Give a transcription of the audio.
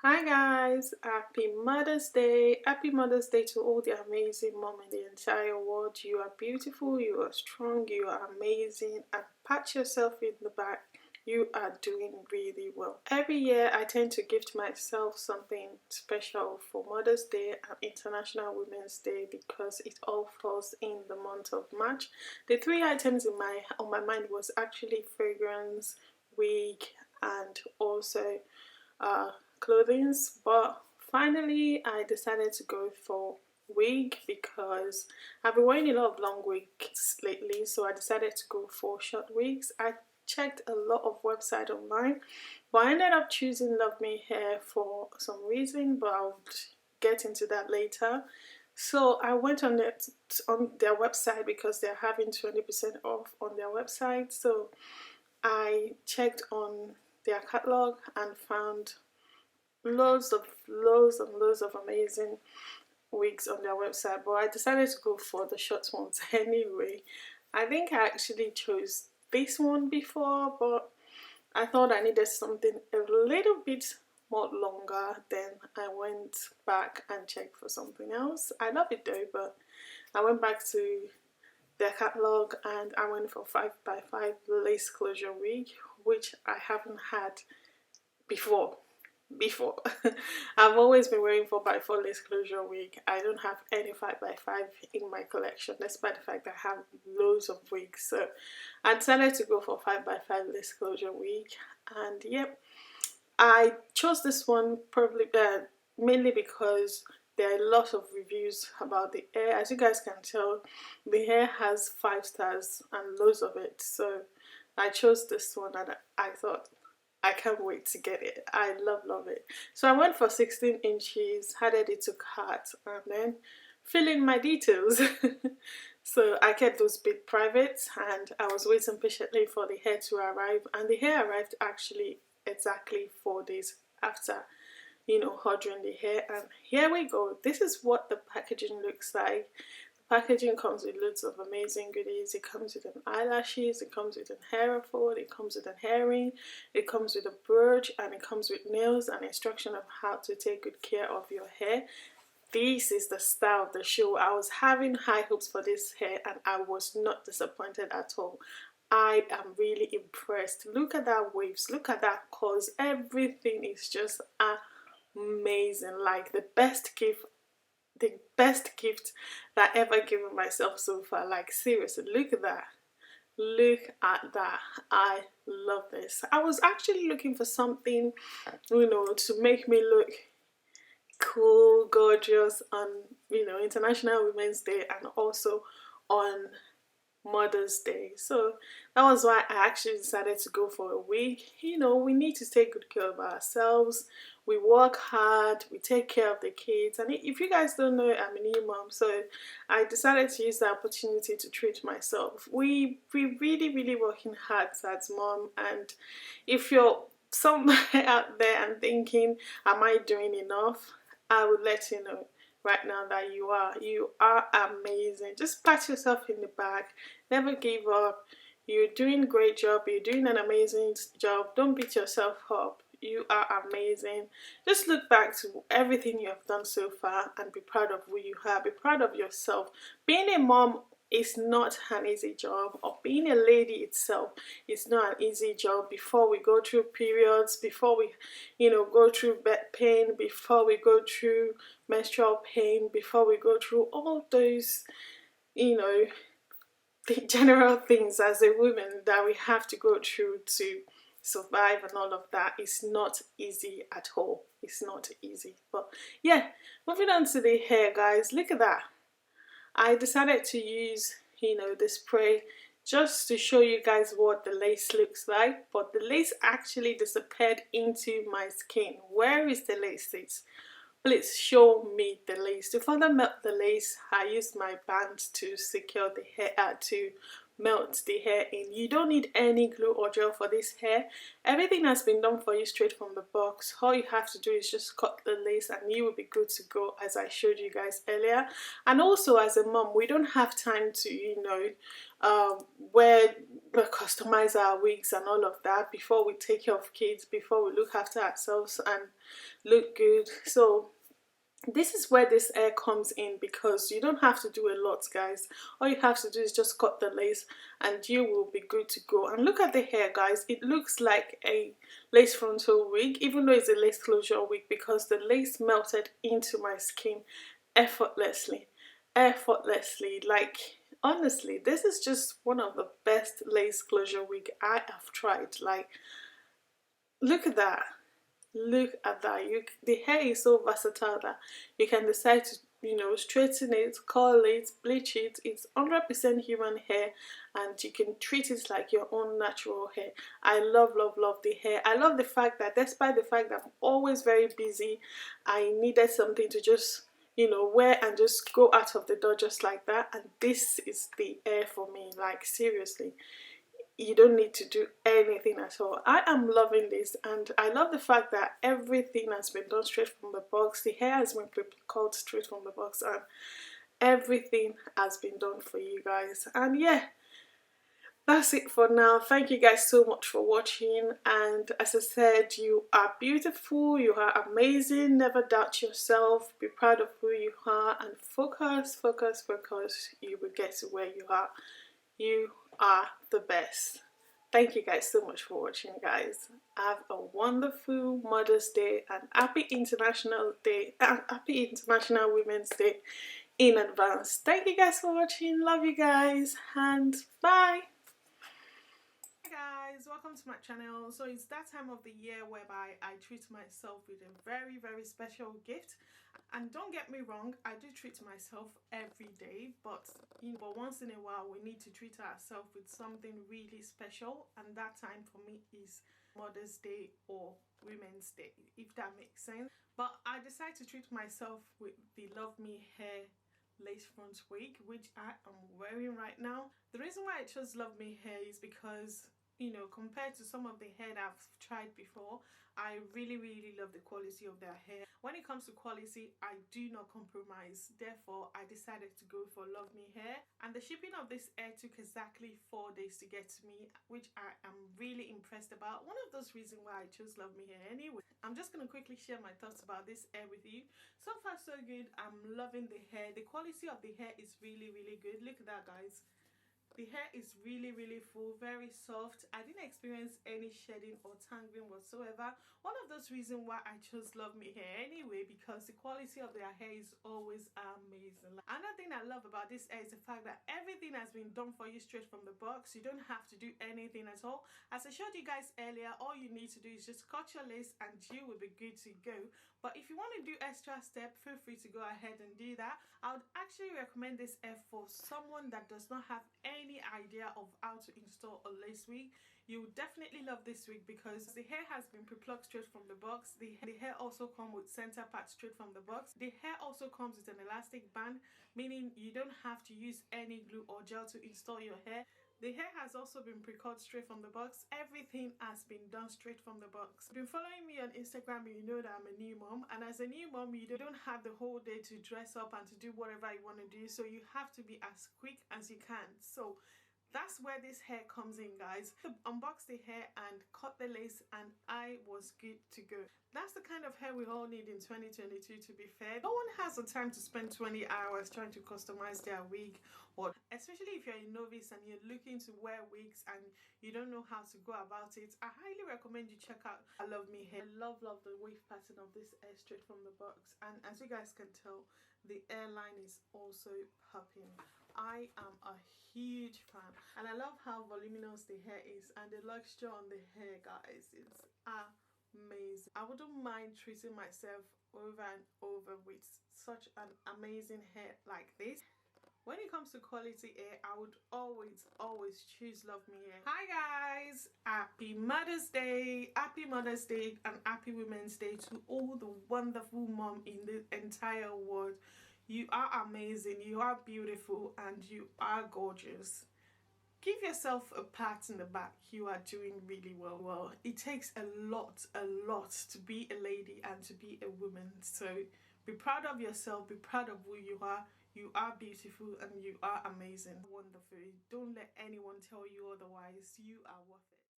Hi guys, happy Mother's Day. Happy Mother's Day to all the amazing mom in the entire world. You are beautiful, you are strong, you are amazing, and pat yourself in the back. You are doing really well. Every year I tend to gift myself something special for Mother's Day and International Women's Day because it all falls in the month of March. The three items on my mind was actually fragrance, wig, and also uh, clothings, but finally I decided to go for wig because I've been wearing a lot of long wigs lately, so I decided to go for short wigs. I checked a lot of websites online, but I ended up choosing Love Me Hair for some reason, but I'll get into that later. So I went on their website because they're having 20% off on their website. So I checked on their catalog and found loads of amazing wigs on their website, but I decided to go for the short ones anyway. I think I actually chose this one before, but I thought I needed something a little bit more longer. Then I went back and checked for something else. I love it though, but I went back to their catalog and I went for 5x5 lace closure wig, which I haven't had before. I've always been wearing 4x4 lace closure wig. I don't have any 5x5 in my collection, despite the fact that I have loads of wigs. So I decided to go for 5x5 lace closure wig, and yep, I chose this one probably mainly because there are a lot of reviews about the hair. As you guys can tell, the hair has 5 stars and loads of it. So I chose this one and I thought I can't wait to get it. I love it. So I went for 16 inches, added it to cart, and then fill in my details. So I kept those bit private and I was waiting patiently for the hair to arrive, and the hair arrived actually exactly 4 days after ordering the hair. And here we go. This is what the packaging looks like. Packaging comes with loads of amazing goodies. It comes with an eyelashes, it comes with an hair fold, it comes with an herring, it comes with a brooch, and it comes with nails and instruction of how to take good care of your hair. This is the star of the show. I was having high hopes for this hair and I was not disappointed at all. I am really impressed. Look at that waves, look at that curls. Everything is just amazing. Like the best gift that I ever given myself so far. Like seriously, look at that. Look at that. I love this. I was actually looking for something, to make me look cool, gorgeous on, International Women's Day and also on Mother's Day. So that was why I actually decided to go for a wig. We need to take good care of ourselves. We work hard, we take care of the kids, and if you guys don't know, I'm a new mom, so I decided to use the opportunity to treat myself. We really working hard as mom, and if you're somewhere out there and thinking, am I doing enough? I would let you know right now that you are amazing. Just pat yourself in the back, never give up. You're doing a great job, you're doing an amazing job. Don't beat yourself up. You are amazing. Just look back to everything you have done so far and be proud of who you are. Be proud of yourself. Being a mom is not an easy job, or being a lady itself is not an easy job. Before we go through periods, before we go through bed pain, before we go through menstrual pain, before we go through all those you know the general things as a woman that we have to go through to survive, and all of that is not easy at all. It's not easy. But yeah, moving on to the hair, guys. Look at that. I decided to use the spray just to show you guys what the lace looks like, but the lace actually disappeared into my skin. Where is the lace? Please show me the lace. To further melt the lace, I used my band to secure the hair, to melt the hair in. You don't need any glue or gel for this hair. Everything has been done for you straight from the box. All you have to do is just cut the lace and you will be good to go, as I showed you guys earlier. And also, as a mom, we don't have time to, you know, wear customize our wigs and all of that before we take care of kids, before we look after ourselves and look good. So this is where this hair comes in, because you don't have to do a lot, guys. All you have to do is just cut the lace and you will be good to go. And look at the hair, guys. It looks like a lace frontal wig, even though it's a lace closure wig, because the lace melted into my skin effortlessly. Like, honestly, this is just one of the best lace closure wig I have tried. Like, look at that. Look at that. The hair is so versatile that you can decide to, you know, straighten it, curl it, bleach it. It's 100% human hair and you can treat it like your own natural hair. I love the hair. I love the fact that despite the fact that I'm always very busy, I needed something to just, you know, wear and just go out of the door just like that, and this is the hair for me. Like, seriously, you don't need to do anything at all. I am loving this, and I love the fact that everything has been done straight from the box. The hair has been cut straight from the box and everything has been done for you guys. And yeah, that's it for now. Thank you guys so much for watching, and as I said, you are beautiful, you are amazing. Never doubt yourself, be proud of who you are, and focus. You will get to where you are. You are the best. Thank you guys so much for watching, guys. Have a wonderful Mother's Day and happy International Day and happy International Women's Day in advance. Thank you guys for watching. Love you guys and bye. Hey guys, welcome to my channel. So it's that time of the year whereby I treat myself with a very special gift. And don't get me wrong, I do treat myself every day, but you know, but once in a while we need to treat ourselves with something really special, and that time for me is Mother's Day or Women's Day, if that makes sense. But I decided to treat myself with the Love Me Hair lace front wig, which I am wearing right now. The reason why I chose Love Me Hair is because, you know, compared to some of the hair that I've tried before, I really love the quality of their hair. When it comes to quality, I do not compromise. Therefore, I decided to go for Love Me Hair. And the shipping of this hair took exactly 4 days to get to me, which I am really impressed about. One of those reasons why I chose Love Me Hair anyway. I'm just going to quickly share my thoughts about this hair with you. So far so good. I'm loving the hair. The quality of the hair is really good. Look at that, guys. The hair is really full, very soft. I didn't experience any shedding or tangling whatsoever. One of those reasons why I chose Love Me Hair anyway, because the quality of their hair is always amazing. Another thing I love about this hair is the fact that everything has been done for you straight from the box. You don't have to do anything at all. As I showed you guys earlier, all you need to do is just cut your lace and you will be good to go. But if you want to do extra step, feel free to go ahead and do that. I would actually recommend this hair for someone that does not have any idea of how to install a lace wig. You will definitely love this wig because the hair has been pre-plucked straight from the box. The hair also comes with center part straight from the box. The hair also comes with an elastic band, meaning you don't have to use any glue or gel to install your hair. The hair has also been pre-cut straight from the box. Everything has been done straight from the box. If you've been following me on Instagram, you know that I'm a new mom, and as a new mom, you don't have the whole day to dress up and to do whatever you want to do, so you have to be as quick as you can. So that's where this hair comes in, guys. I unboxed the hair and cut the lace and I was good to go. That's the kind of hair we all need in 2022, to be fair. No one has the time to spend 20 hours trying to customize their wig, or especially if you're a novice and you're looking to wear wigs and you don't know how to go about it. I highly recommend you check out Love Me Hair. I love the wave pattern of this hair straight from the box, and as you guys can tell, the hairline is also popping. I am a huge fan, and I love how voluminous the hair is, and the luxury on the hair, guys, is amazing. I wouldn't mind treating myself over and over with such an amazing hair like this. When it comes to quality hair, I would always choose Love Me Hair. Hi guys, happy Mother's Day, and happy Women's Day to all the wonderful mom in the entire world. You are amazing, you are beautiful, and you are gorgeous. Give yourself a pat in the back. You are doing really well. It takes a lot to be a lady and to be a woman. So be proud of yourself, be proud of who you are. You are beautiful and you are amazing. Wonderful. Don't let anyone tell you otherwise. You are worth it.